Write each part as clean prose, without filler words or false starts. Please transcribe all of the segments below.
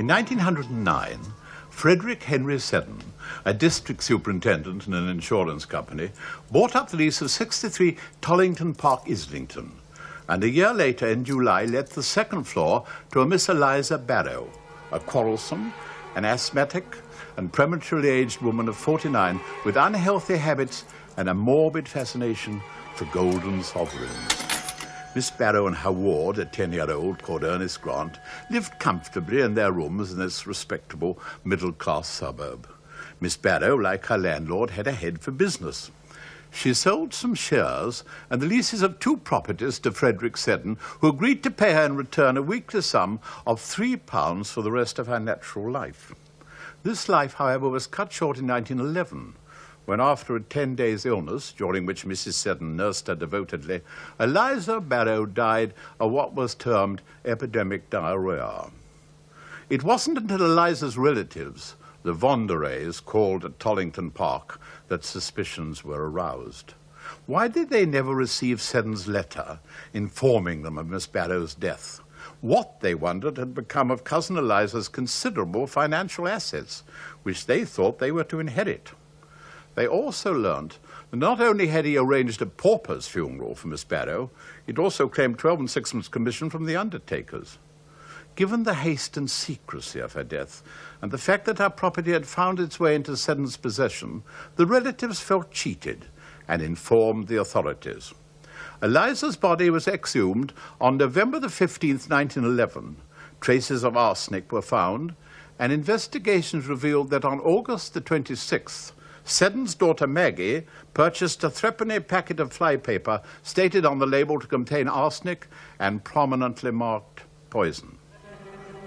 1909, Frederick Seddon, a district superintendent in an insurance company, bought up the lease of 63 Tollington Park, Islington, and a year later, in July, let the second floor to a Miss Eliza Barrow, a quarrelsome, an asthmatic, and prematurely aged woman of 49 with unhealthy habits and a morbid fascination for golden sovereigns. Miss Barrow and her ward, a 10-year-old called Ernest Grant, lived comfortably in their rooms in this respectable middle-class suburb. Miss Barrow, like her landlord, had a head for business. She sold some shares and the leases of 2 properties to Frederick Seddon, who agreed to pay her in return a weekly sum of £3 for the rest of her natural life. This life, however, was cut short in 1911, when after a 10-days illness, during which Mrs. Seddon nursed her devotedly, Eliza Barrow died of what was termed epidemic diarrhea. It wasn't until Eliza's relatives, the Vondereys, called at Tollington Park, that suspicions were aroused. Why did they never receive Seddon's letter informing them of Miss Barrow's death? What, they wondered, had become of Cousin Eliza's considerable financial assets, which they thought they were to inherit? They also learnt that not only had he arranged a pauper's funeral for Miss Barrow, he'd also claimed 12 and 6 months' commission from the undertakers. Given the haste and secrecy of her death, and the fact that her property had found its way into Seddon's possession, the relatives felt cheated and informed the authorities. Eliza's body was exhumed on November the 15th, 1911. Traces of arsenic were found, and investigations revealed that on August the 26th, Seddon's daughter Maggie purchased a 3-penny packet of flypaper stated on the label to contain arsenic and prominently marked poison.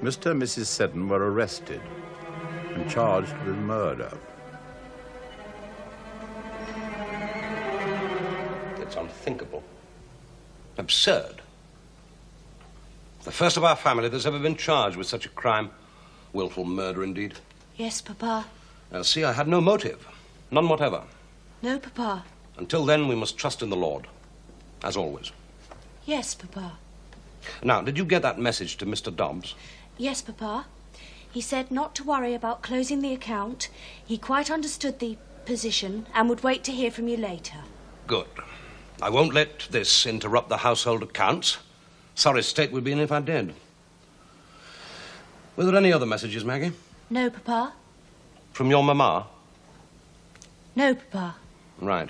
Mr. and Mrs. Seddon were arrested and charged with murder. It's unthinkable. Absurd. The first of our family that's ever been charged with such a crime. Willful murder, indeed. Yes, Papa. Now, see, I had no motive. None whatever. No, Papa. Until then, we must trust in the Lord. As always. Yes, Papa. Now, did you get that message to Mr. Dobbs? Yes, Papa. He said not to worry about closing the account. He quite understood the position and would wait to hear from you later. Good. I won't let this interrupt the household accounts. Sorry state we'd be in if I did. Were there any other messages, Maggie? No, Papa. From your mamma? No, Papa. Right.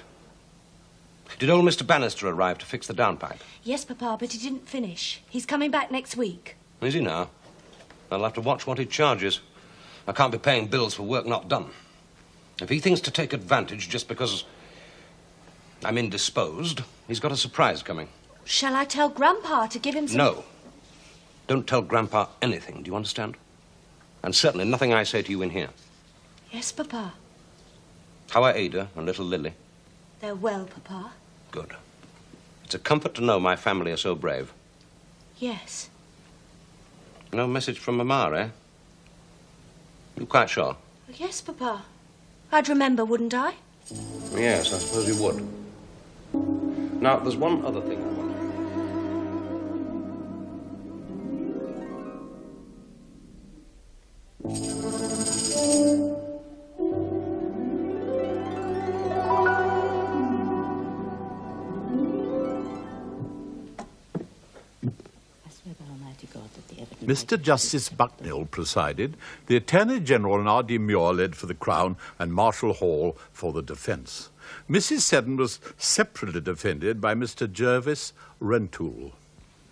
Did old Mr. Bannister arrive to fix the downpipe? Yes, Papa, but he didn't finish. He's coming back next week. Is he now? I'll have to watch what he charges. I can't be paying bills for work not done. If he thinks to take advantage just because I'm indisposed, he's got a surprise coming. Shall I tell Grandpa to give him some... No. Don't tell Grandpa anything, do you understand? And certainly nothing I say to you in here. Yes, Papa. How are Ada and little Lily? They're well, Papa. Good. It's a comfort to know my family are so brave. Yes. No message from Mamma, eh? You quite sure? Yes, Papa. I'd remember, wouldn't I? Yes, I suppose you would. Now, there's one other thing I want. Mr. Justice Bucknell presided, the Attorney General and R.D. Muir led for the Crown, and Marshal Hall for the defence. Mrs. Seddon was separately defended by Mr. Jervis Rentoul.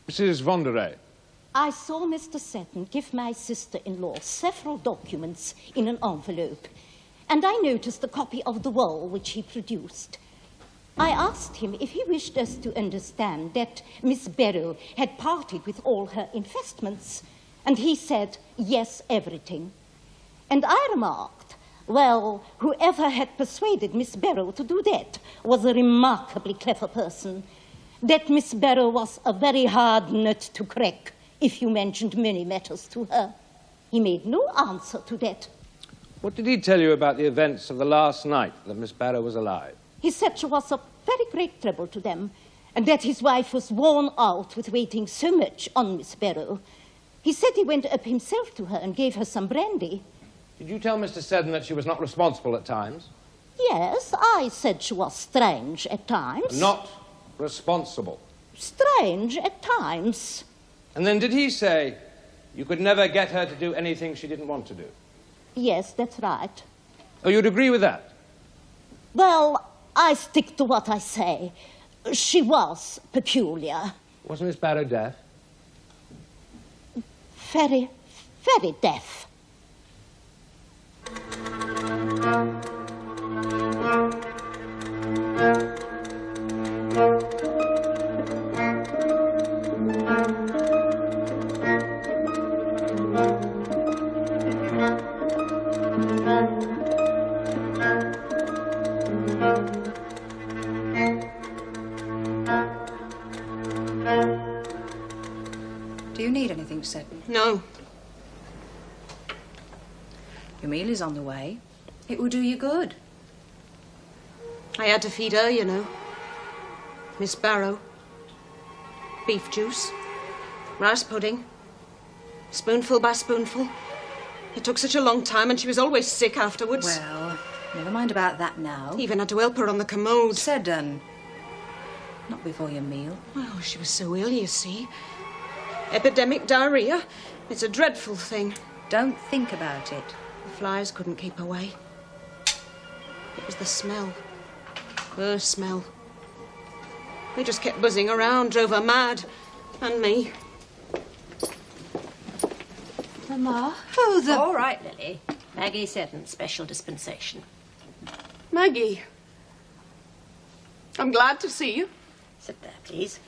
Mrs. Vonderey. I saw Mr. Seddon give my sister-in-law several documents in an envelope, and I noticed a copy of the will which he produced. I asked him if he wished us to understand that Miss Barrow had parted with all her investments, and he said, yes, everything. And I remarked, well, whoever had persuaded Miss Barrow to do that was a remarkably clever person. That Miss Barrow was a very hard nut to crack if you mentioned many matters to her. He made no answer to that. What did he tell you about the events of the last night that Miss Barrow was alive? He said she was a very great trouble to them, and that his wife was worn out with waiting so much on Miss Barrow. He said he went up himself to her and gave her some brandy. Did you tell Mr. Seddon that she was not responsible at times? Yes, I said she was strange at times. Not responsible. Strange at times. And then did he say you could never get her to do anything she didn't want to do? Yes, that's right. Oh, you'd agree with that? Well, I stick to what I say. She was peculiar. Wasn't Miss Barrow deaf? Very, very deaf. Do you need anything, Seddon? No. Your meal is on the way. It will do you good. I had to feed her, you know. Miss Barrow. Beef juice. Rice pudding. Spoonful by spoonful. It took such a long time and she was always sick afterwards. Well, never mind about that now. Even had to help her on the commode. Seddon. Not before your meal. Well, she was so ill, you see. Epidemic diarrhea. It's a dreadful thing. Don't think about it. The flies couldn't keep away. It was the smell. Her smell. They just kept buzzing around, drove her mad. And me. Mama? Oh, the... All right, Lily. Maggie Seddon, special dispensation. Maggie. I'm glad to see you. Sit there, please.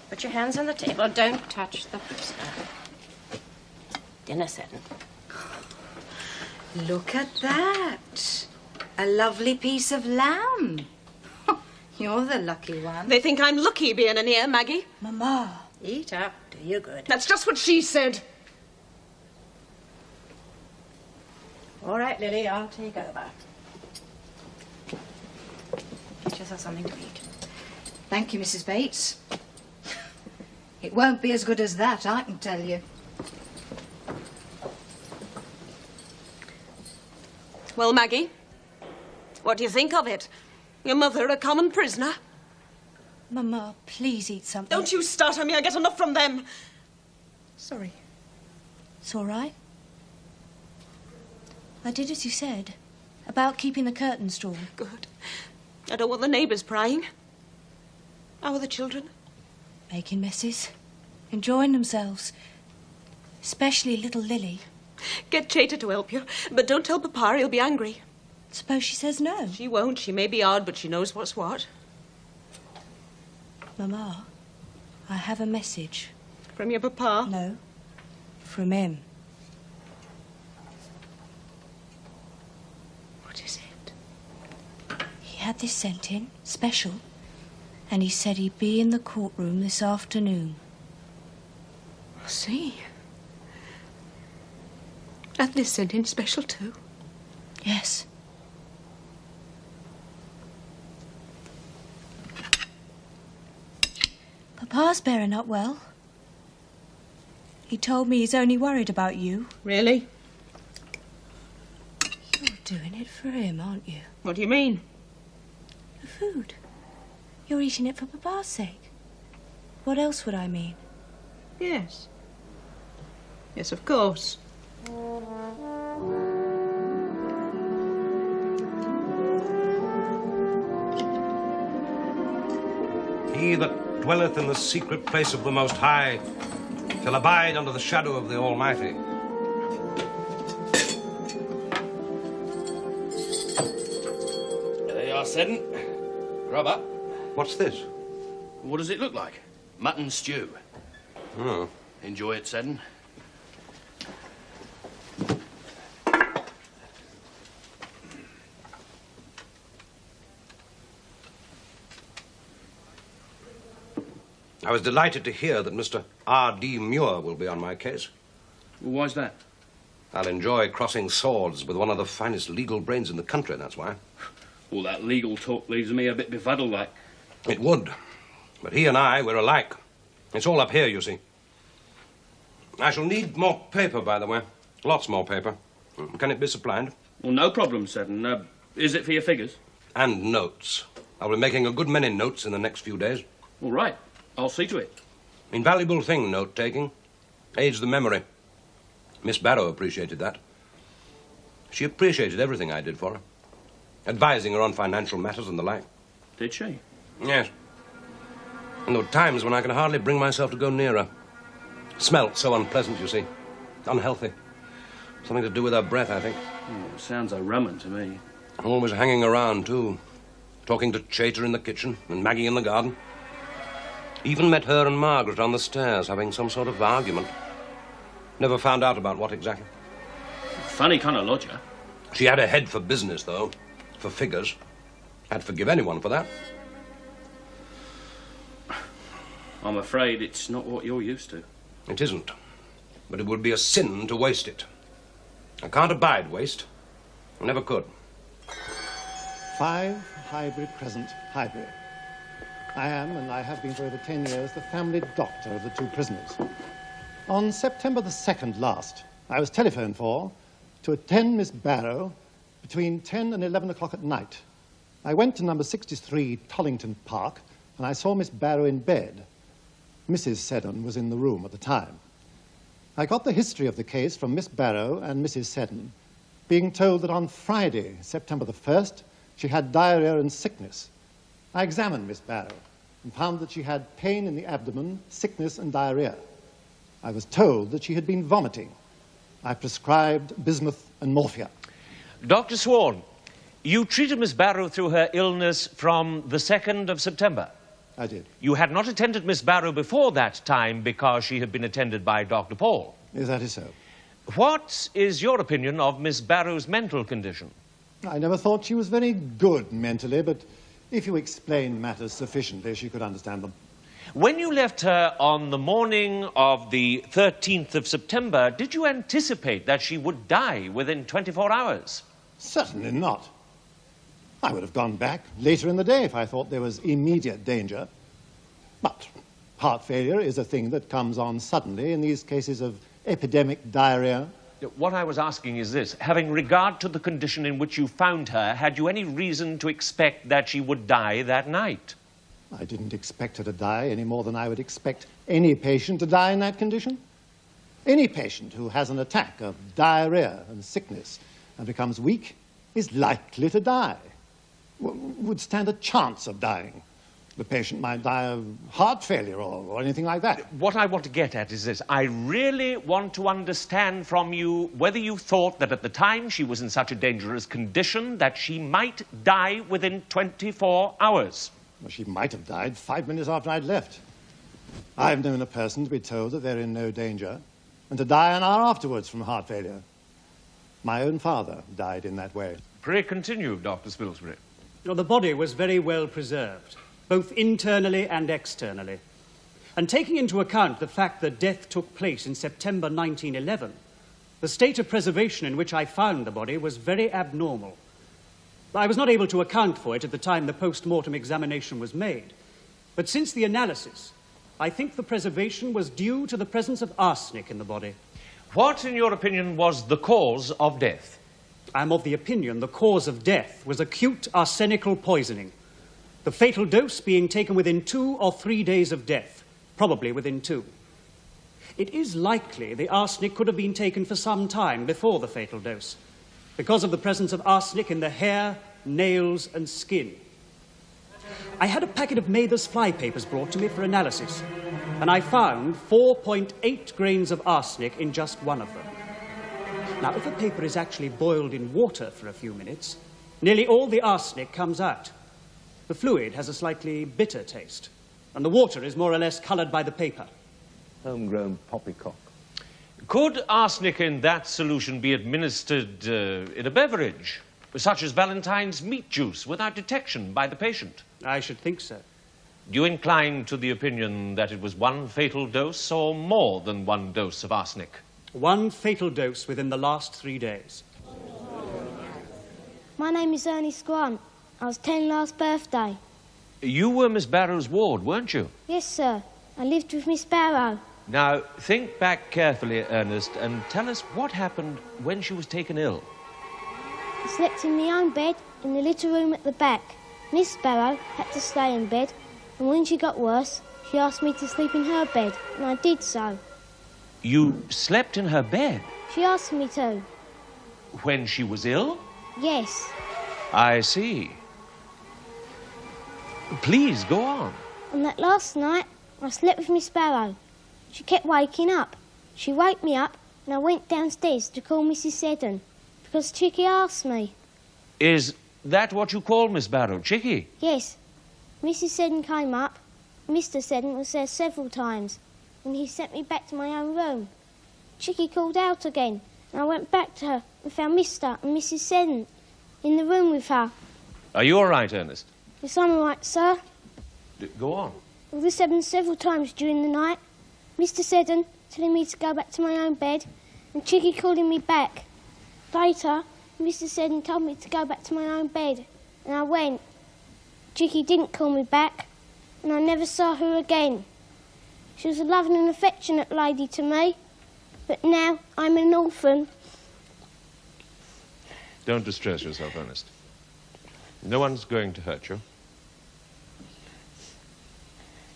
Put your hands on the table. Don't touch the poster. Dinner, Seddon. Look at that. A lovely piece of lamb. You're the lucky one. They think I'm lucky being in here, Maggie. Mama. Eat up. Do you good. That's just what she said. All right, Lily, I'll take over. Get yourself something to eat. Thank you, Mrs. Bates. It won't be as good as that, I can tell you. Well, Maggie, what do you think of it? Your mother a common prisoner? Mama, please eat something. Don't you start on me. I get enough from them. Sorry. It's all right. I did as you said, about keeping the curtains drawn. Good. I don't want the neighbours prying. How are the children? Making messes, enjoying themselves. Especially little Lily. Get Chater to help you, but don't tell Papa, he'll be angry. Suppose she says no? She won't. She may be odd, but she knows what's what. Mama, I have a message. From your Papa? No, from him. What is it? He had this sent in, special, and he said he'd be in the courtroom this afternoon. I see. And this sent in special too? Yes. Papa's bearing up well. He told me he's only worried about you. Really? You're doing it for him, aren't you? What do you mean? The food. You're eating it for Papa's sake. What else would I mean? Yes. Yes, of course. He that dwelleth in the secret place of the Most High shall abide under the shadow of the Almighty. There you are, Seddon. Grub up. What's this? What does it look like? Mutton stew. Oh. Enjoy it, Seddon. I was delighted to hear that Mr. R.D. Muir will be on my case. Well, why's that? I'll enjoy crossing swords with one of the finest legal brains in the country, that's why. All that legal talk leaves me a bit befuddled like. It would. But he and I, we're alike. It's all up here, you see. I shall need more paper, by the way. Lots more paper. Can it be supplied? Well, no problem, Seddon. Is it for your figures? And notes. I'll be making a good many notes in the next few days. All right. I'll see to it. Invaluable thing, note-taking. Aids the memory. Miss Barrow appreciated that. She appreciated everything I did for her. Advising her on financial matters and the like. Did she? Yes. And there were times when I could hardly bring myself to go near her. Smelt so unpleasant, you see. Unhealthy. Something to do with her breath, I think. Oh, sounds a rum 'un to me. Always hanging around, too. Talking to Chater in the kitchen and Maggie in the garden. Even met her and Margaret on the stairs having some sort of argument. Never found out about what exactly. Funny kind of lodger. She had a head for business, though. For figures. I'd forgive anyone for that. I'm afraid it's not what you're used to. It isn't. But it would be a sin to waste it. I can't abide waste. I never could. 5 Hybrid Crescent Highbury. I am, and I have been for over 10 years, the family doctor of the 2 prisoners. On September the 2nd last, I was telephoned for to attend Miss Barrow between 10 and 11 o'clock at night. I went to number 63 Tollington Park, and I saw Miss Barrow in bed. Mrs. Seddon was in the room at the time. I got the history of the case from Miss Barrow and Mrs. Seddon, being told that on Friday, September the 1st, she had diarrhea and sickness. I examined Miss Barrow and found that she had pain in the abdomen, sickness and diarrhea. I was told that she had been vomiting. I prescribed bismuth and morphia. Dr. Swan, you treated Miss Barrow through her illness from the 2nd of September. I did. You had not attended Miss Barrow before that time because she had been attended by Dr. Paul. Yes, that is so. What is your opinion of Miss Barrow's mental condition? I never thought she was very good mentally, but if you explained matters sufficiently, she could understand them. When you left her on the morning of the 13th of September, did you anticipate that she would die within 24 hours? Certainly not. I would have gone back later in the day if I thought there was immediate danger. But heart failure is a thing that comes on suddenly in these cases of epidemic diarrhea. What I was asking is this. Having regard to the condition in which you found her, had you any reason to expect that she would die that night? I didn't expect her to die any more than I would expect any patient to die in that condition. Any patient who has an attack of diarrhea and sickness and becomes weak is likely to die, would stand a chance of dying. The patient might die of heart failure or anything like that. What I want to get at is this. I really want to understand from you whether you thought that at the time she was in such a dangerous condition that she might die within 24 hours. Well, she might have died 5 minutes after I'd left. I've known a person to be told that they're in no danger and to die an hour afterwards from heart failure. My own father died in that way. Pray continue, Dr. Spilsbury. Well, the body was very well preserved, both internally and externally. And taking into account the fact that death took place in September 1911, the state of preservation in which I found the body was very abnormal. I was not able to account for it at the time the post-mortem examination was made. But since the analysis, I think the preservation was due to the presence of arsenic in the body. What, in your opinion, was the cause of death? I am of the opinion the cause of death was acute arsenical poisoning, the fatal dose being taken within 2 or 3 days of death, probably within 2. It is likely the arsenic could have been taken for some time before the fatal dose, because of the presence of arsenic in the hair, nails, and skin. I had a packet of Mather's flypapers brought to me for analysis, and I found 4.8 grains of arsenic in just one of them. Now, if a paper is actually boiled in water for a few minutes, nearly all the arsenic comes out. The fluid has a slightly bitter taste, and the water is more or less coloured by the paper. Homegrown poppycock. Could arsenic in that solution be administered in a beverage, such as Valentine's meat juice, without detection by the patient? I should think so. Do you incline to the opinion that it was one fatal dose or more than one dose of arsenic? One fatal dose within the last 3 days. My name is Ernie Grant. I was 10 last birthday. You were Miss Barrow's ward, weren't you? Yes, sir. I lived with Miss Barrow. Now, think back carefully, Ernest, and tell us what happened when she was taken ill. I slept in my own bed in the little room at the back. Miss Barrow had to stay in bed, and when she got worse, she asked me to sleep in her bed, and I did so. You slept in her bed? She asked me to. When she was ill? Yes. I see. Please, go on. On that last night, I slept with Miss Barrow. She kept waking up. She woke me up, and I went downstairs to call Mrs. Seddon, because Chickie asked me. Is that what you call Miss Barrow, Chickie? Yes. Mrs. Seddon came up. Mr. Seddon was there several times, and he sent me back to my own room. Chickie called out again, and I went back to her and found Mr. and Mrs. Seddon in the room with her. Are you all right, Ernest? Yes, I'm all right, sir. Go on. Well, this happened several times during the night. Mr. Seddon telling me to go back to my own bed, and Chickie calling me back. Later, Mr. Seddon told me to go back to my own bed, and I went. Chickie didn't call me back, and I never saw her again. She was a loving and affectionate lady to me, but now I'm an orphan. Don't distress yourself, Ernest. No one's going to hurt you.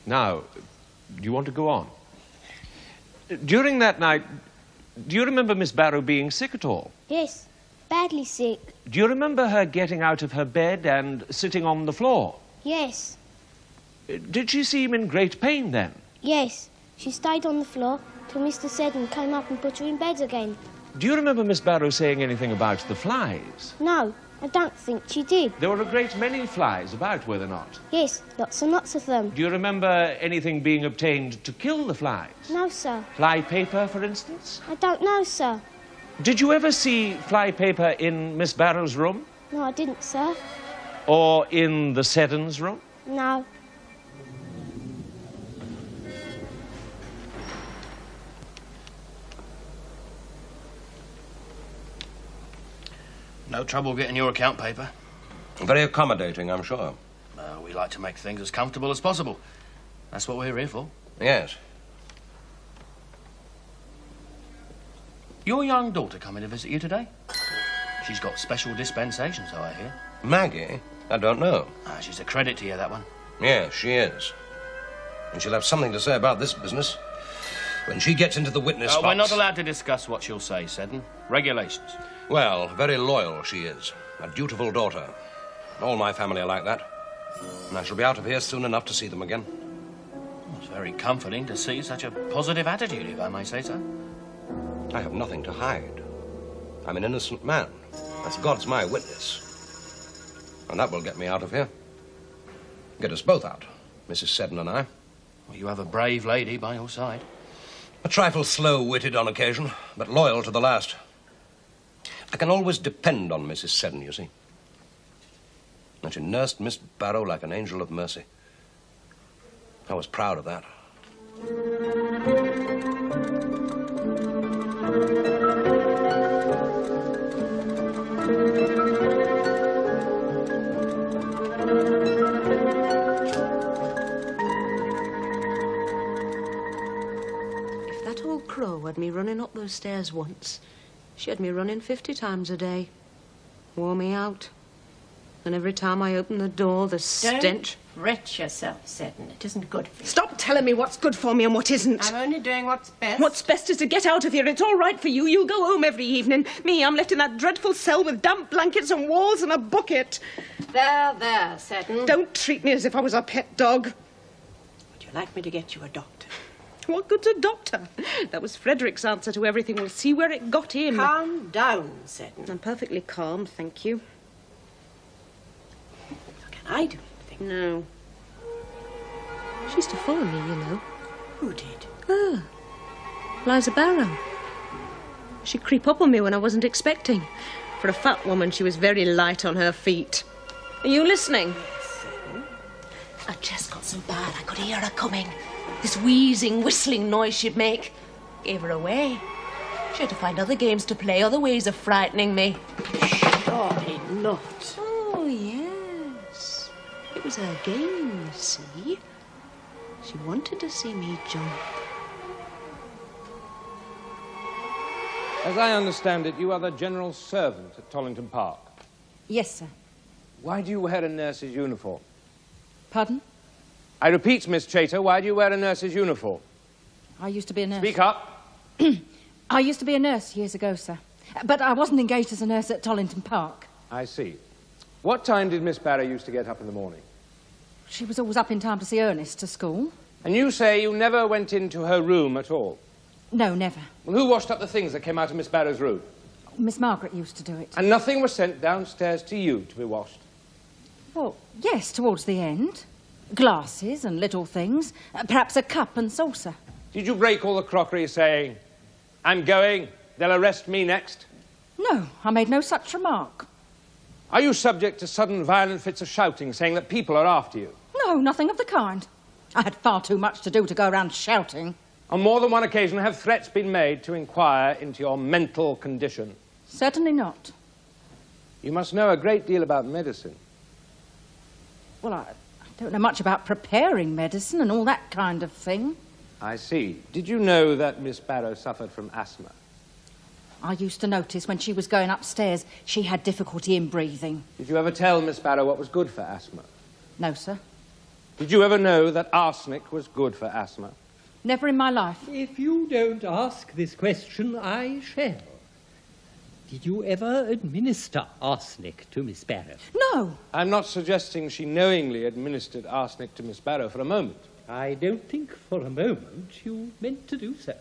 Now, do you want to go on? During that night, do you remember Miss Barrow being sick at all? Yes, badly sick. Do you remember her getting out of her bed and sitting on the floor? Yes. Did she seem in great pain then? Yes, she stayed on the floor till Mr. Seddon came up and put her in bed again. Do you remember Miss Barrow saying anything about the flies? No, I don't think she did. There were a great many flies about, were there not? Yes, lots and lots of them. Do you remember anything being obtained to kill the flies? No, sir. Fly paper, for instance? I don't know, sir. Did you ever see fly paper in Miss Barrow's room? No, I didn't, sir. Or in the Seddons' room? No. No trouble getting your account paper? Very accommodating, I'm sure. We like to make things as comfortable as possible. That's what we're here for. Yes. Your young daughter coming to visit you today? She's got special dispensation, so I hear. Maggie? I don't know. She's a credit to you, that one. Yes, she is. And she'll have something to say about this business when she gets into the witness box. We're not allowed to discuss what she'll say, Seddon. Regulations. Well, very loyal she is. A dutiful daughter. All my family are like that. And I shall be out of here soon enough to see them again. Well, it's very comforting to see such a positive attitude, if I may say so. I have nothing to hide. I'm an innocent man. That's God's my witness. And that will get me out of here. Get us both out, Mrs. Seddon and I. Well, you have a brave lady by your side. A trifle slow-witted on occasion, but loyal to the last. I can always depend on Mrs. Seddon, you see. And she nursed Miss Barrow like an angel of mercy. I was proud of that. If that old crow had me running up those stairs once, she had me running 50 times a day. Wore me out. And every time I opened the door, the stench... Don't fret yourself, Seddon. It isn't good for you. Stop telling me what's good for me and what isn't. I'm only doing what's best. What's best is to get out of here. It's all right for you. You go home every evening. Me, I'm left in that dreadful cell with damp blankets and walls and a bucket. There, Seddon. Don't treat me as if I was a pet dog. Would you like me to get you a doctor? What good's a doctor? That was Frederick's answer to everything. We'll see where it got in. Calm down, Seddon. I'm perfectly calm, thank you. I do anything. No. She used to follow me, you know. Who did? Ah, Eliza Barrow. She'd creep up on me when I wasn't expecting. For a fat woman, she was very light on her feet. Are you listening? Yes, Seddon. I just got so bad I could hear her coming. This wheezing, whistling noise she'd make. Gave her away. She had to find other games to play, other ways of frightening me. Surely not. Oh, yes. It was her game, you see. She wanted to see me jump. As I understand it, you are the general servant at Tollington Park. Yes, sir. Why do you wear a nurse's uniform? Pardon? I repeat, Miss Chater, why do you wear a nurse's uniform? I used to be a nurse. Speak up. I used to be a nurse years ago, sir. But I wasn't engaged as a nurse at Tollington Park. I see. What time did Miss Barrow used to get up in the morning? She was always up in time to see Ernest to school. And you say you never went into her room at all? No, never. Well, who washed up the things that came out of Miss Barrow's room? Miss Margaret used to do it. And nothing was sent downstairs to you to be washed? Well, yes, towards the end. Glasses and little things. Perhaps a cup and saucer. Did you break all the crockery saying, "I'm going, they'll arrest me next"? No, I made no such remark. Are you subject to sudden violent fits of shouting, saying that people are after you? No, nothing of the kind. I had far too much to do to go around shouting. On more than one occasion have threats been made to inquire into your mental condition? Certainly not. You must know a great deal about medicine. Well, I don't know much about preparing medicine and all that kind of thing. I see. Did you know that Miss Barrow suffered from asthma? I used to notice when she was going upstairs, she had difficulty in breathing. Did you ever tell Miss Barrow what was good for asthma? No, sir. Did you ever know that arsenic was good for asthma? Never in my life. If you don't ask this question, I shall. Did you ever administer arsenic to Miss Barrow? No. I'm not suggesting she knowingly administered arsenic to Miss Barrow for a moment. I don't think for a moment you meant to do so.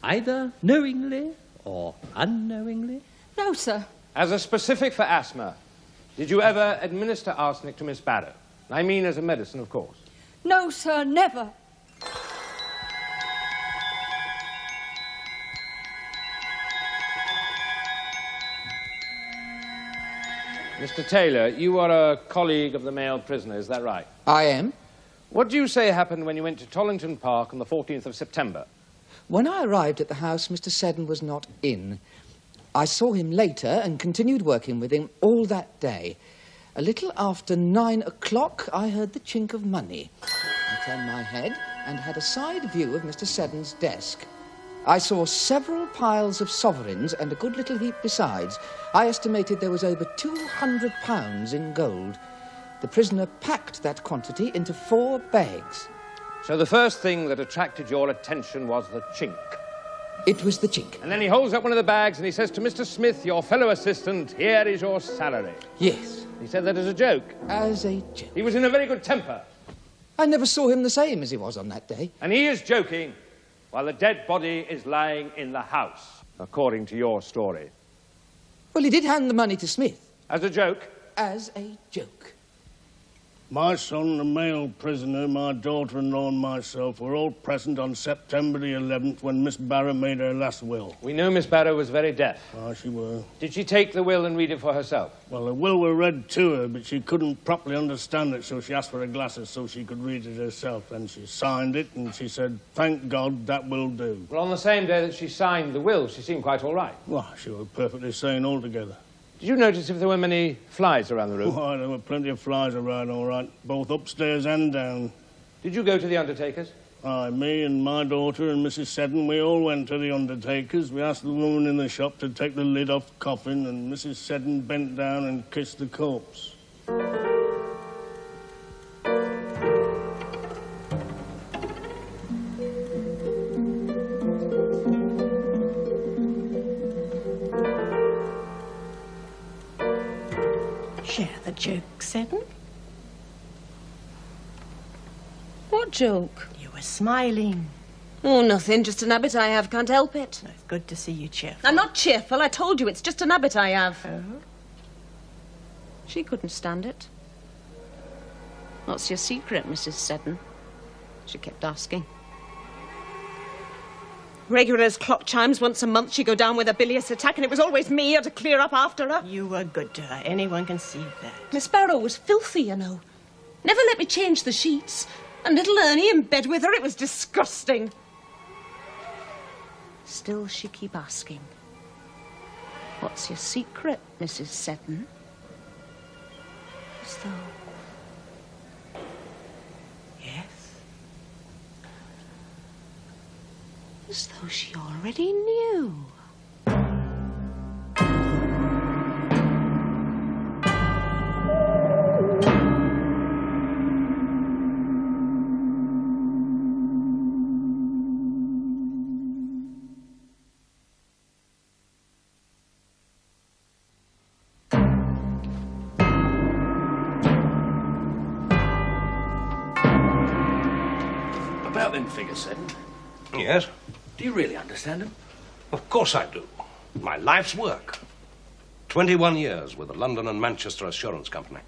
Either knowingly or unknowingly? No, sir. As a specific for asthma, did you ever administer arsenic to Miss Barrow? I mean as a medicine, of course. No, sir, never. Mr. Taylor, you are a colleague of the male prisoner, is that right? I am. What do you say happened when you went to Tollington Park on the 14th of September? When I arrived at the house, Mr. Seddon was not in. I saw him later and continued working with him all that day. A little after 9 o'clock, I heard the chink of money. I turned my head and had a side view of Mr. Seddon's desk. I saw several piles of sovereigns and a good little heap besides. I estimated there was over £200 in gold. The prisoner packed that quantity into 4 bags. So the first thing that attracted your attention was the chink? It was the chink. And then he holds up one of the bags and he says to Mr. Smith, your fellow assistant, "Here is your salary." Yes. He said that as a joke? As a joke. He was in a very good temper? I never saw him the same as he was on that day. And he is joking while the dead body is lying in the house, according to your story? Well, he did hand the money to Smith. As a joke? As a joke. My son, the male prisoner, my daughter-in-law and myself were all present on September the 11th when Miss Barrow made her last will. We know Miss Barrow was very deaf. Ah, she were. Did she take the will and read it for herself? Well, the will were read to her, but she couldn't properly understand it, so she asked for her glasses so she could read it herself. Then she signed it, and she said, "Thank God, that will do." Well, on the same day that she signed the will, she seemed quite all right. Well, she was perfectly sane altogether. Did you notice if there were many flies around the room? Why, there were plenty of flies around, all right, both upstairs and down. Did you go to the undertaker's? Aye, me and my daughter and Mrs. Seddon, we all went to the undertaker's. We asked the woman in the shop to take the lid off the coffin, and Mrs. Seddon bent down and kissed the corpse. Share the joke, Seddon. What joke? You were smiling. Oh, nothing. Just an habit I have. Can't help it. It's good to see you cheerful. I'm not cheerful. I told you. It's just an habit I have. Oh? She couldn't stand it. What's your secret, Mrs. Seddon? She kept asking. Regular as clock chimes, once a month she'd go down with a bilious attack, and it was always me who had to clear up after her. You were good to her. Anyone can see that. Miss Barrow was filthy, you know. Never let me change the sheets. And little Ernie in bed with her, it was disgusting. Still, she keep asking. What's your secret, Mrs. Seddon? As though... Yes? As though she already knew. them figures, Seddon? Yes? Do you really understand them? Of course I do. My life's work. 21 years with the London and Manchester Assurance Company.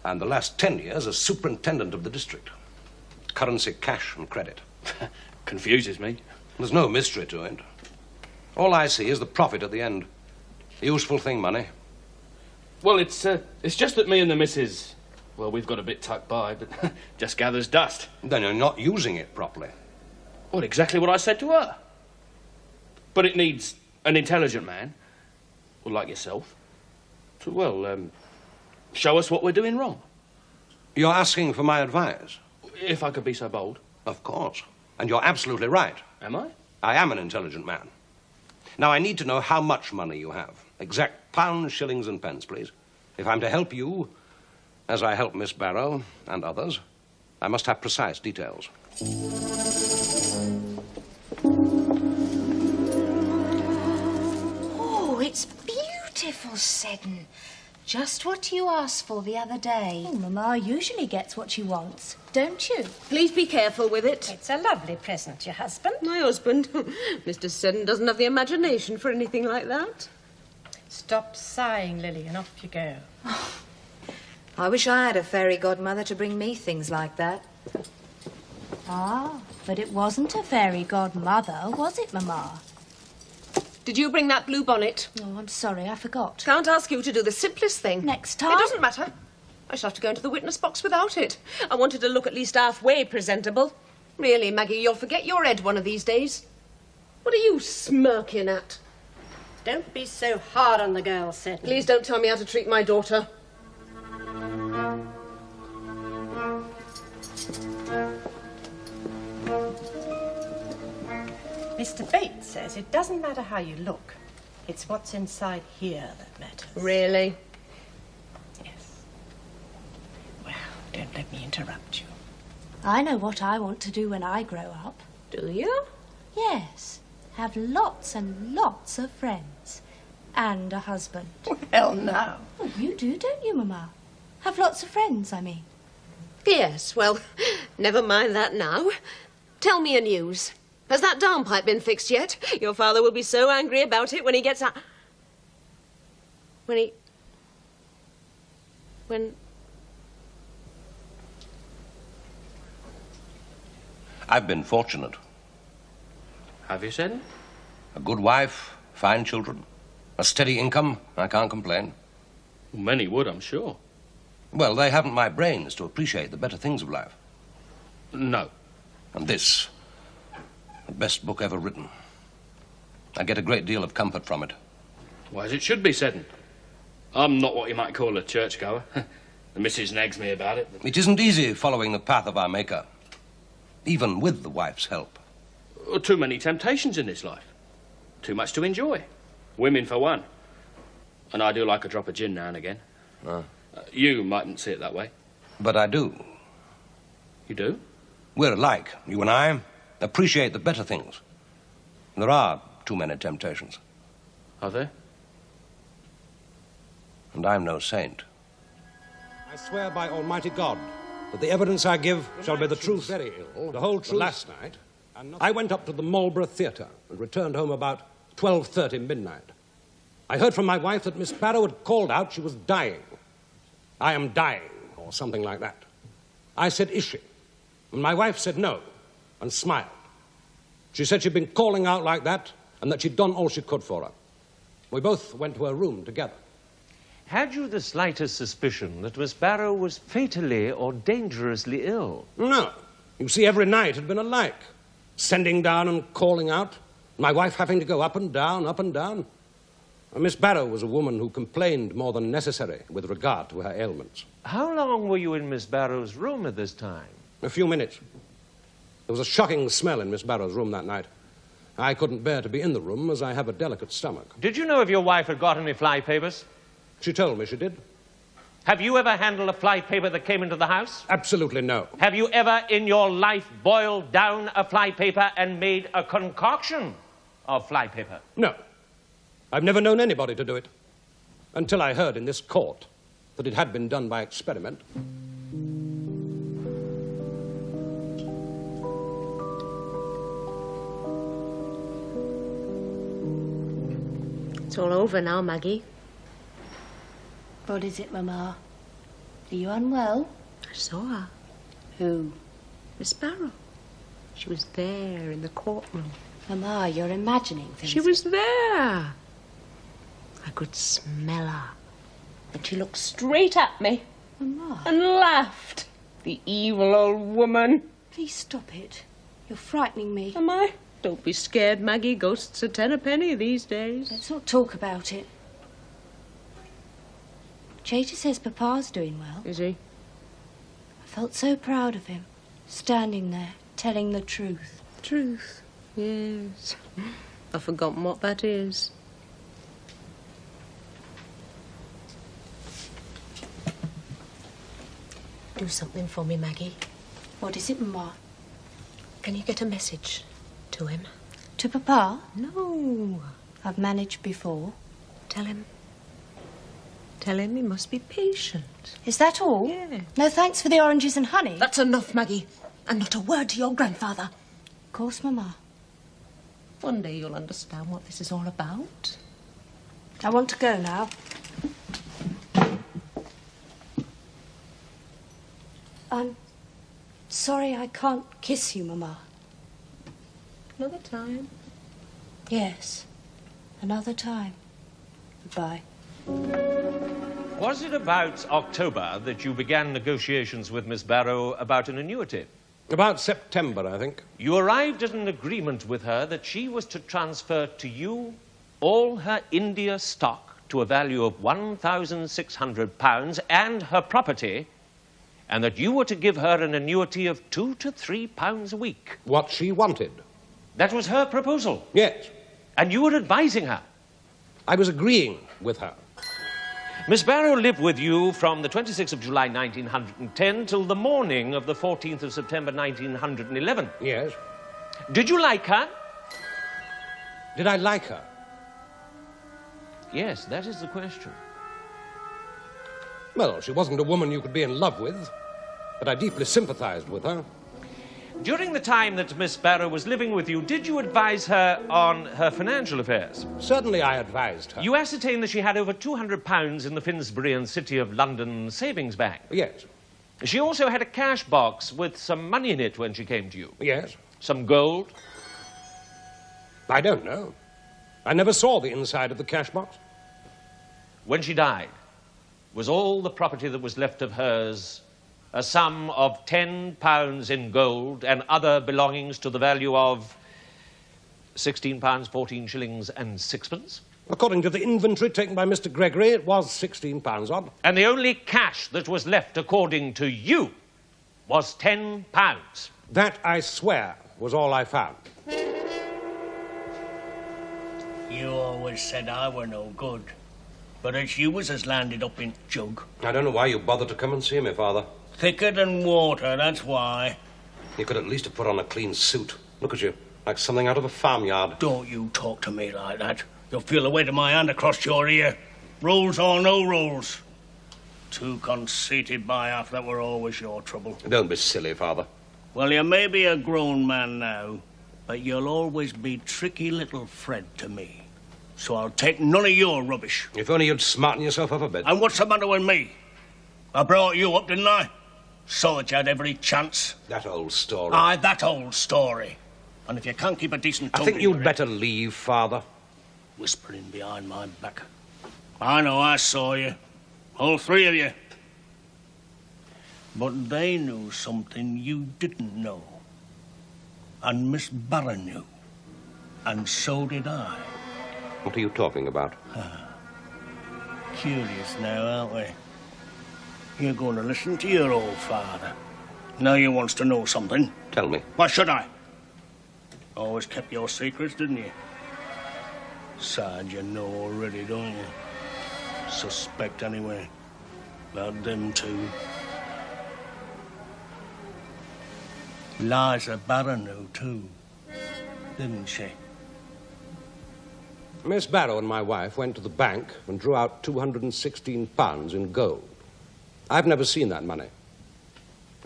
And the last 10 years as superintendent of the district. Currency, cash and credit. Confuses me. There's no mystery to it. All I see is the profit at the end. A useful thing, money. Well, it's just that me and the missus, well, we've got a bit tucked by, but just gathers dust. Then you're not using it properly. Well, exactly what I said to her. But it needs an intelligent man, well, like yourself, to, well, show us what we're doing wrong. You're asking for my advice? If I could be so bold. Of course. And you're absolutely right. Am I? I am an intelligent man. Now, I need to know how much money you have. Exact pounds, shillings, and pence, please. If I'm to help you, as I help Miss Barrow and others, I must have precise details. Oh, it's beautiful, Seddon. Just what you asked for the other day. Oh, Mamma usually gets what she wants, don't you? Please be careful with it. It's a lovely present, your husband. My husband? Mr. Seddon doesn't have the imagination for anything like that. Stop sighing, Lily, and off you go. I wish I had a fairy godmother to bring me things like that. Ah, but it wasn't a fairy godmother, was it, Mamma? Did you bring that blue bonnet? Oh, I'm sorry, I forgot. Can't ask you to do the simplest thing. Next time? It doesn't matter. I shall have to go into the witness box without it. I wanted to look at least halfway presentable. Really, Maggie, you'll forget your head one of these days. What are you smirking at? Don't be so hard on the girl, Seddon. Please don't tell me how to treat my daughter. Mr. Bates says it doesn't matter how you look. It's what's inside here that matters. Really? Yes. Well, don't let me interrupt you. I know what I want to do when I grow up. Do you? Yes. Have lots and lots of friends. And a husband. Well, no. Oh, you do, don't you, Mamma? Have lots of friends, I mean. Yes, well, never mind that now. Tell me a news. Has that downpipe been fixed yet? Your father will be so angry about it when he gets out. When... I've been fortunate. Have you, Seddon? A good wife, fine children, a steady income. I can't complain. Many would, I'm sure. Well, they haven't my brains to appreciate the better things of life. No. And this, the best book ever written. I get a great deal of comfort from it. Why, as it should be, Seddon. I'm not what you might call a churchgoer. The missus nags me about it. It isn't easy following the path of our Maker, even with the wife's help. Too many temptations in this life. Too much to enjoy. Women, for one. And I do like a drop of gin now and again. You mightn't see it that way. But I do. You do? We're alike, you and I. Appreciate the better things. There are too many temptations. Are there? And I'm no saint. I swear by Almighty God that the evidence I give shall be the truth, very ill, the whole truth. Last night, I went up to the Marlborough Theatre and returned home about 12:30 midnight. I heard from my wife that Miss Barrow had called out she was dying. I am dying, or something like that. I said, is she? And my wife said no, and smiled. She said she'd been calling out like that, and that she'd done all she could for her. We both went to her room together. Had you the slightest suspicion that Miss Barrow was fatally or dangerously ill? No. You see, every night had been alike. Sending down and calling out. My wife having to go up and down, up and down. And Miss Barrow was a woman who complained more than necessary with regard to her ailments. How long were you in Miss Barrow's room at this time? A few minutes. There was a shocking smell in Miss Barrow's room that night. I couldn't bear to be in the room, as I have a delicate stomach. Did you know if your wife had got any fly papers? She told me she did. Have you ever handled a fly paper that came into the house? Absolutely no. Have you ever in your life boiled down a fly paper and made a concoction of fly paper? No. I've never known anybody to do it. Until I heard in this court that it had been done by experiment. It's all over now, Maggie. What is it, Mamma? Are you unwell? I saw her. Who? Miss Barrow. She was there in the courtroom. Mamma, you're imagining things. She was there. I could smell her. And she looked straight at me. Mamma. And laughed. The evil old woman. Please stop it. You're frightening me. Am I? Don't be scared, Maggie. Ghosts are 10 a penny these days. Let's not talk about it. Jada says Papa's doing well. Is he? I felt so proud of him, standing there, telling the truth. Truth? Yes. I've forgotten what that is. Do something for me, Maggie. What is it, Mamma? Can you get a message to him? To Papa? No. I've managed before. Tell him he must be patient. Is that all? Yeah. No thanks for the oranges and honey? That's enough, Maggie. And not a word to your grandfather. Of course, Mamma. One day you'll understand what this is all about. I want to go now. I'm sorry I can't kiss you, Mamma. Another time? Yes, another time. Goodbye. Was it about October that you began negotiations with Miss Barrow about an annuity? About September, I think. You arrived at an agreement with her that she was to transfer to you all her India stock to a value of £1,600 and her property, and that you were to give her an annuity of £2 to £3 a week. What she wanted. That was her proposal? Yes. And you were advising her? I was agreeing with her. Miss Barrow lived with you from the 26th of July 1910 till the morning of the 14th of September 1911. Yes. Did you like her? Did I like her? Yes, that is the question. Well, she wasn't a woman you could be in love with, but I deeply sympathized with her. During the time that Miss Barrow was living with you, did you advise her on her financial affairs? Certainly I advised her. You ascertained that she had over £200 in the Finsbury and City of London savings bank? Yes. She also had a cash box with some money in it when she came to you? Yes. Some gold? I don't know. I never saw the inside of the cash box. When she died, was all the property that was left of hers a sum of £10 in gold and other belongings to the value of £16, 14 shillings and sixpence? According to the inventory taken by Mr. Gregory, it was £16 odd. And the only cash that was left, according to you, was £10. That, I swear, was all I found. You always said I were no good. But it's you as landed up in jug. I don't know why you bothered to come and see me, Father. Thicker than water, that's why. You could at least have put on a clean suit. Look at you, like something out of a farmyard. Don't you talk to me like that. You'll feel the weight of my hand across your ear. Rules or no rules. Too conceited by half, that were always your trouble. Don't be silly, Father. Well, you may be a grown man now, but you'll always be tricky little Fred to me. So I'll take none of your rubbish. If only you'd smarten yourself up a bit. And what's the matter with me? I brought you up, didn't I? So that you had every chance. That old story. Aye, that old story. And if you can't keep a decent tongue... I think you'd better leave, Father. Whispering behind my back. I know I saw you. All three of you. But they knew something you didn't know. And Miss Barrow knew. And so did I. What are you talking about? Curious now, aren't we? You're going to listen to your old father. Now you wants to know something. Tell me. Why should I? Always kept your secrets, didn't you? Sad you know already, don't you? Suspect anyway. About them two. Eliza Barrow knew too, didn't she? Miss Barrow and my wife went to the bank and drew out £216 in gold. I've never seen that money.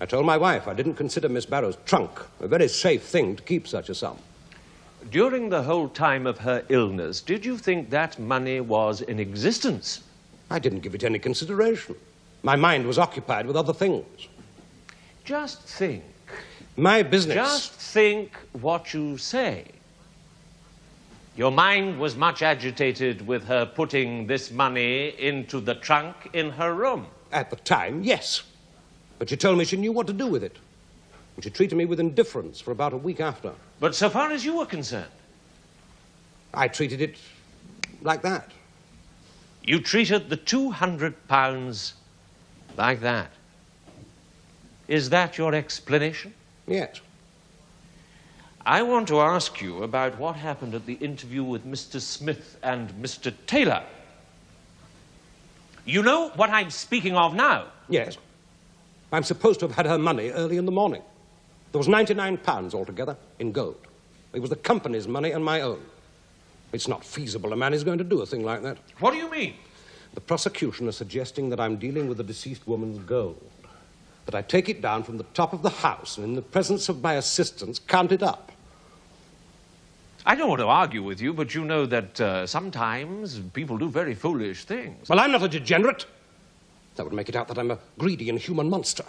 I told my wife I didn't consider Miss Barrow's trunk a very safe thing to keep such a sum. During the whole time of her illness, did you think that money was in existence? I didn't give it any consideration. My mind was occupied with other things. Just think. My business... Just think what you say. Your mind was much agitated with her putting this money into the trunk in her room. At the time, yes. But she told me she knew what to do with it. And she treated me with indifference for about a week after. But so far as you were concerned? I treated it like that. You treated the £200 like that. Is that your explanation? Yes. I want to ask you about what happened at the interview with Mr. Smith and Mr. Taylor. You know what I'm speaking of now? Yes. I'm supposed to have had her money early in the morning. There was £99 altogether in gold. It was the company's money and my own. It's not feasible a man is going to do a thing like that. What do you mean? The prosecution is suggesting that I'm dealing with the deceased woman's gold. That I take it down from the top of the house and in the presence of my assistants count it up. I don't want to argue with you, but you know that sometimes people do very foolish things. Well, I'm not a degenerate. That would make it out that I'm a greedy and human monster.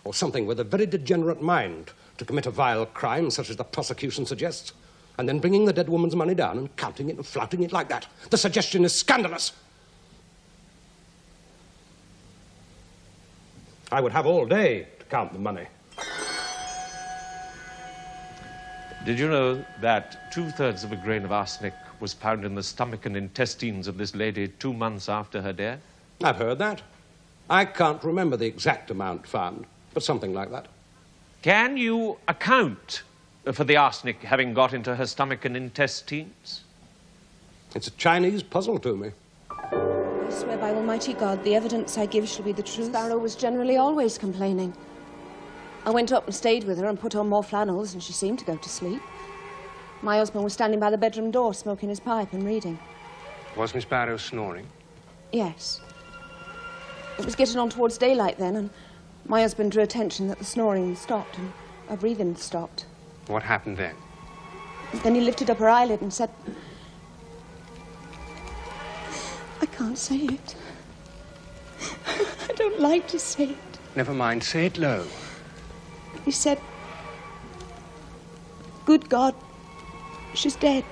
Or something with a very degenerate mind to commit a vile crime such as the prosecution suggests, and then bringing the dead woman's money down and counting it and flouting it like that. The suggestion is scandalous. I would have all day to count the money. Did you know that 2/3 of a grain of arsenic was found in the stomach and intestines of this lady 2 months after her death? I've heard that. I can't remember the exact amount found, but something like that. Can you account for the arsenic having got into her stomach and intestines? It's a Chinese puzzle to me. I swear by Almighty God, the evidence I give shall be the truth. Barrow was generally always complaining. I went up and stayed with her and put on more flannels, and she seemed to go to sleep. My husband was standing by the bedroom door, smoking his pipe and reading. Was Miss Barrow snoring? Yes. It was getting on towards daylight then, and my husband drew attention that the snoring stopped and her breathing stopped. What happened then? Then he lifted up her eyelid and said... I can't say it. I don't like to say it. Never mind, say it low. He said, "Good God, she's dead."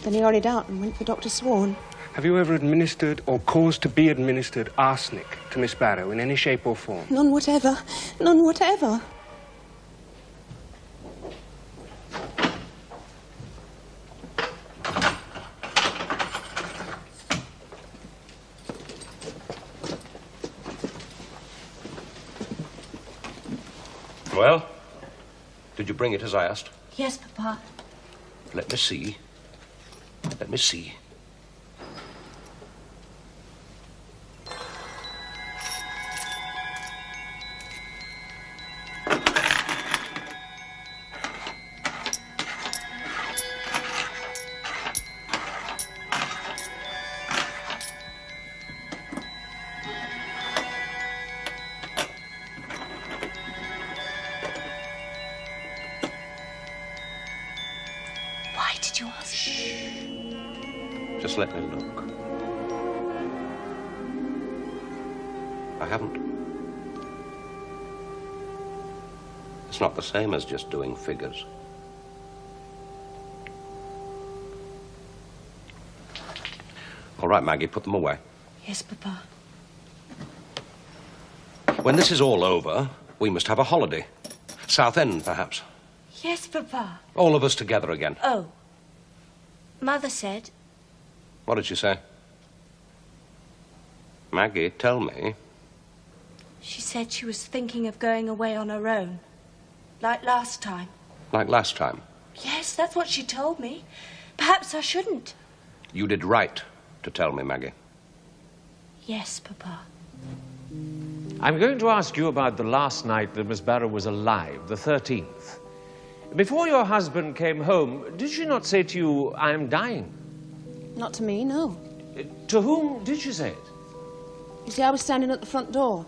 Then he hurried out and went for Dr. Swan. Have you ever administered or caused to be administered arsenic to Miss Barrow in any shape or form? None whatever. None whatever. Well, did you bring it as I asked? Yes, Papa. Let me see. Let me see. Just let me look. I haven't. It's not the same as just doing figures. All right, Maggie, put them away. Yes, Papa. When this is all over, we must have a holiday. Southend, perhaps. Yes, Papa. All of us together again. Oh. Mother said... What did she say? Maggie, tell me. She said she was thinking of going away on her own. Like last time. Like last time? Yes, that's what she told me. Perhaps I shouldn't. You did right to tell me, Maggie. Yes, Papa. I'm going to ask you about the last night that Miss Barrow was alive, the 13th. Before your husband came home, did she not say to you, "I am dying"? Not to me, no. To whom did she say it? You see, I was standing at the front door.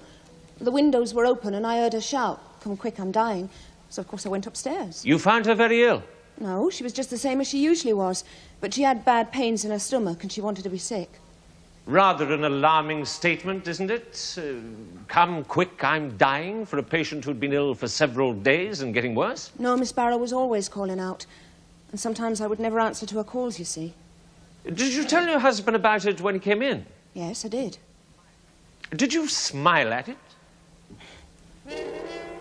The windows were open and I heard her shout, "Come quick, I'm dying." So, of course, I went upstairs. You found her very ill? No, she was just the same as she usually was. But she had bad pains in her stomach and she wanted to be sick. Rather an alarming statement, isn't it? Come quick, I'm dying, for a patient who'd been ill for several days and getting worse? No, Miss Barrow was always calling out. And sometimes I would never answer to her calls, you see. Did you tell your husband about it when he came in? Yes, I did. Did you smile at it?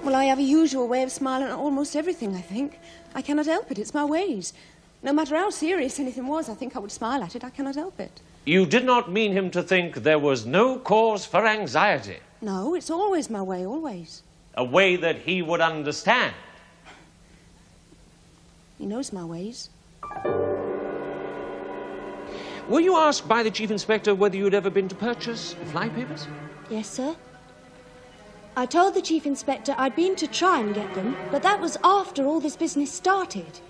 Well, I have a usual way of smiling at almost everything, I think. I cannot help it. It's my ways. No matter how serious anything was, I think I would smile at it. I cannot help it. You did not mean him to think there was no cause for anxiety. No, it's always my way, always. A way that he would understand. He knows my ways. Were you asked by the Chief Inspector whether you'd ever been to purchase fly papers? Yes, sir. I told the Chief Inspector I'd been to try and get them, but that was after all this business started.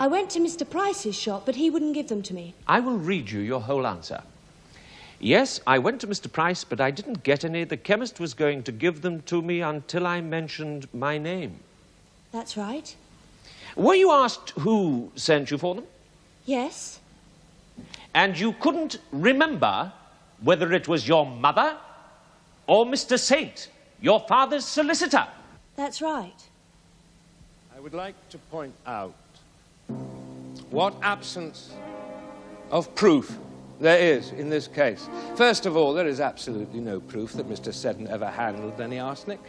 I went to Mr. Price's shop, but he wouldn't give them to me. I will read you your whole answer. Yes, I went to Mr. Price, but I didn't get any. The chemist was going to give them to me until I mentioned my name. That's right. Were you asked who sent you for them? Yes. And you couldn't remember whether it was your mother or Mr. Saint, your father's solicitor? That's right. I would like to point out what absence of proof there is in this case. First of all, there is absolutely no proof that Mr. Seddon ever handled any arsenic.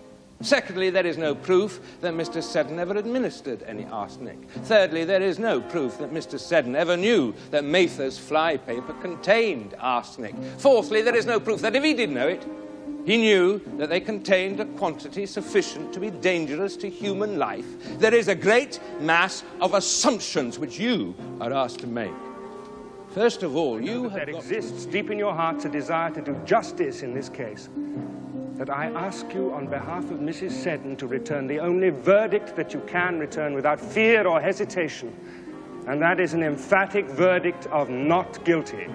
Secondly, there is no proof that Mr. Seddon ever administered any arsenic. Thirdly, there is no proof that Mr. Seddon ever knew that Mather's fly paper contained arsenic. Fourthly, there is no proof that if he did know it, he knew that they contained a quantity sufficient to be dangerous to human life. There is a great mass of assumptions which you are asked to make. First of all, there exists deep in your hearts a desire to do justice in this case. That I ask you on behalf of Mrs. Seddon to return the only verdict that you can return without fear or hesitation, and that is an emphatic verdict of not guilty.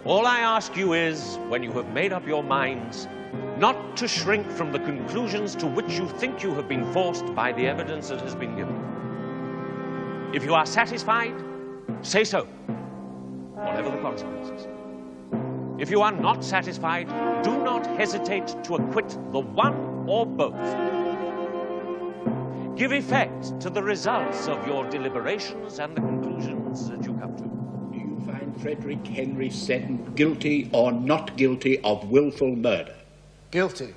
All I ask you is, when you have made up your minds, not to shrink from the conclusions to which you think you have been forced by the evidence that has been given. If you are satisfied, say so, whatever the consequences. If you are not satisfied, do not hesitate to acquit the one or both. Give effect to the results of your deliberations and the conclusions that you come to. Do you find Frederick Henry Seddon guilty or not guilty of willful murder? Guilty.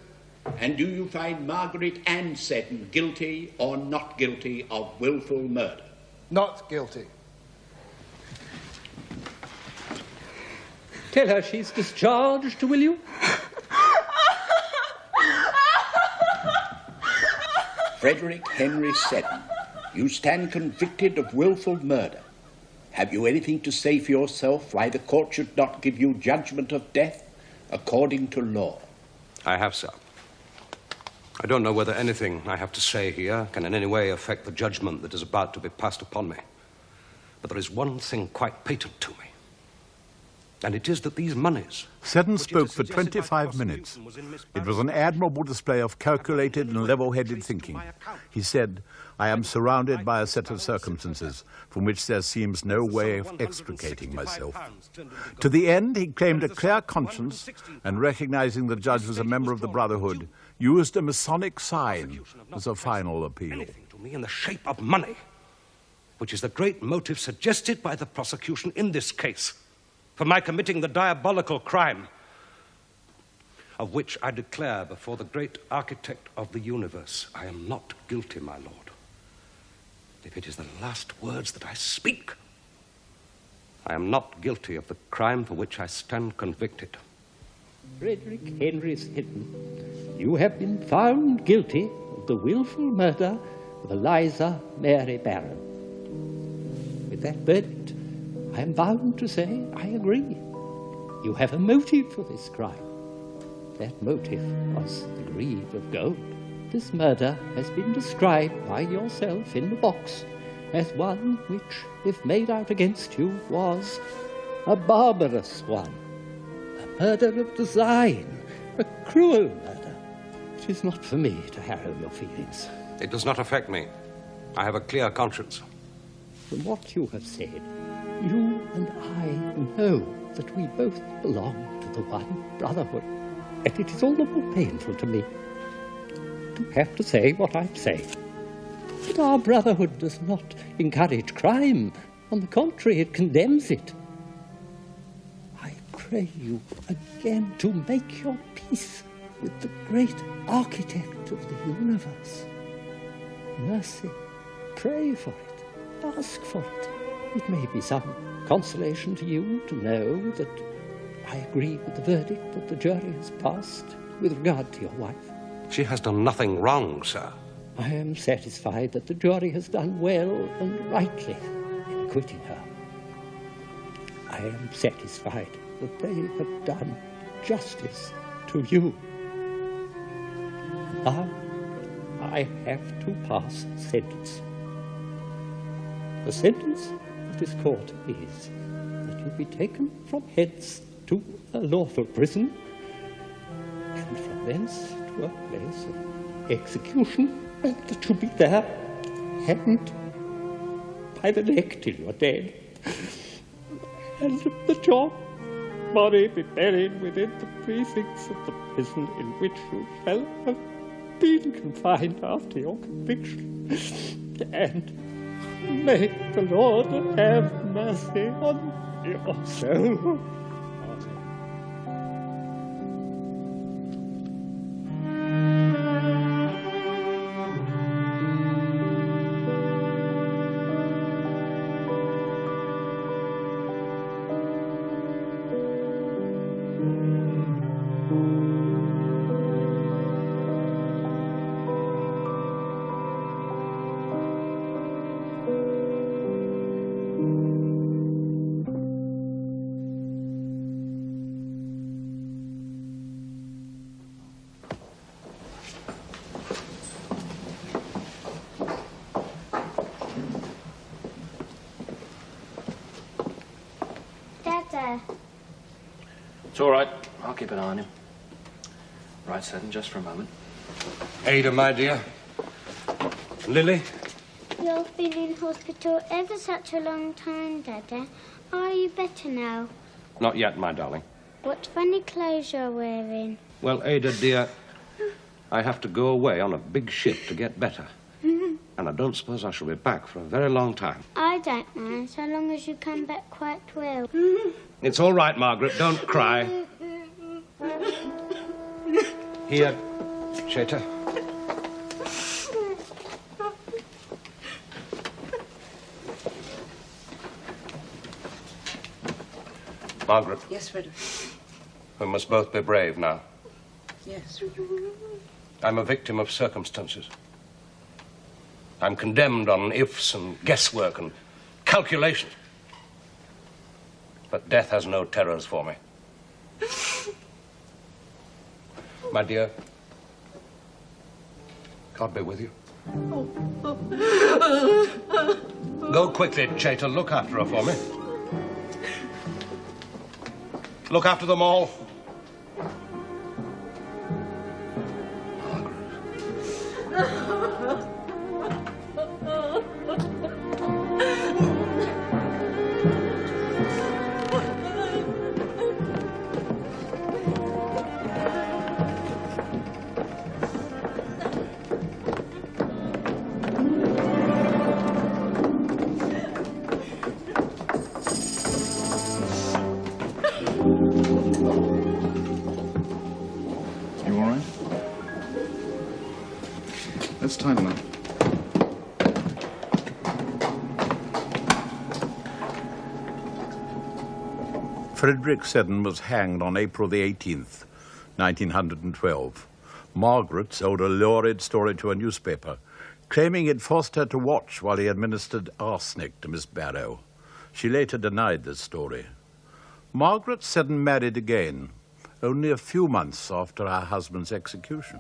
And do you find Margaret Ann Seddon guilty or not guilty of willful murder? Not guilty. Tell her she's discharged, will you? Frederick Henry Seddon, you stand convicted of willful murder. Have you anything to say for yourself why the court should not give you judgment of death according to law? I have, sir. I don't know whether anything I have to say here can in any way affect the judgment that is about to be passed upon me. But there is one thing quite patent to me. And it is that these monies... Seddon spoke for 25 minutes. It was an admirable display of calculated and level-headed thinking. He said, I am surrounded by a set of circumstances from which there seems no way of extricating myself. To the end, he claimed a clear conscience and, recognizing the judge was a member of the Brotherhood, used a Masonic sign as a final appeal. Anything to me in the shape of money, which is the great motive suggested by the prosecution in this case, for my committing the diabolical crime of which I declare before the great architect of the universe, I am not guilty, my lord. If it is the last words that I speak, I am not guilty of the crime for which I stand convicted. Frederick Henry Seddon, you have been found guilty of the willful murder of Eliza Mary Barrow. With that verdict, I am bound to say I agree. You have a motive for this crime. That motive was the greed of gold. This murder has been described by yourself in the box as one which, if made out against you, was a barbarous one. A murder of design, a cruel murder. It is not for me to harrow your feelings. It does not affect me. I have a clear conscience. From what you have said, you and I know that we both belong to the one brotherhood. And it is all the more painful to me to have to say what I'm saying. But our brotherhood does not encourage crime. On the contrary, it condemns it. I pray you again to make your peace with the great architect of the universe. Mercy, pray for it, ask for it. It may be some consolation to you to know that I agree with the verdict that the jury has passed with regard to your wife. She has done nothing wrong, sir. I am satisfied that the jury has done well and rightly in acquitting her. I am satisfied that they have done justice to you. Now, I have to pass sentence. The sentence of this court is that you be taken from hence to a lawful prison, and from thence to a place of execution, and that you be there hanged by the neck till you're dead, and that your body be buried within the precincts of the prison in which you shall have been confined after your conviction. And may the Lord have mercy on your soul. It's all right. I'll keep an eye on him. Right, Seddon, just for a moment. Ada, my dear. Lily? You've been in hospital ever such a long time, Dada. Are you better now? Not yet, my darling. What funny clothes you're wearing. Well, Ada, dear, I have to go away on a big ship to get better. And I don't suppose I shall be back for a very long time. I don't mind, so long as you come back quite well. It's all right, Margaret. Don't cry. Here, Cheta. Margaret. Yes, Frederick. We must both be brave now. Yes. I'm a victim of circumstances. I'm condemned on ifs and guesswork and calculations. But death has no terrors for me. My dear, God be with you. Go quickly, Cheta. Look after her for me. Look after them all. It's time now. Frederick Seddon was hanged on April the 18th, 1912. Margaret sold a lurid story to a newspaper, claiming he'd forced her to watch while he administered arsenic to Miss Barrow. She later denied this story. Margaret Seddon married again, only a few months after her husband's execution.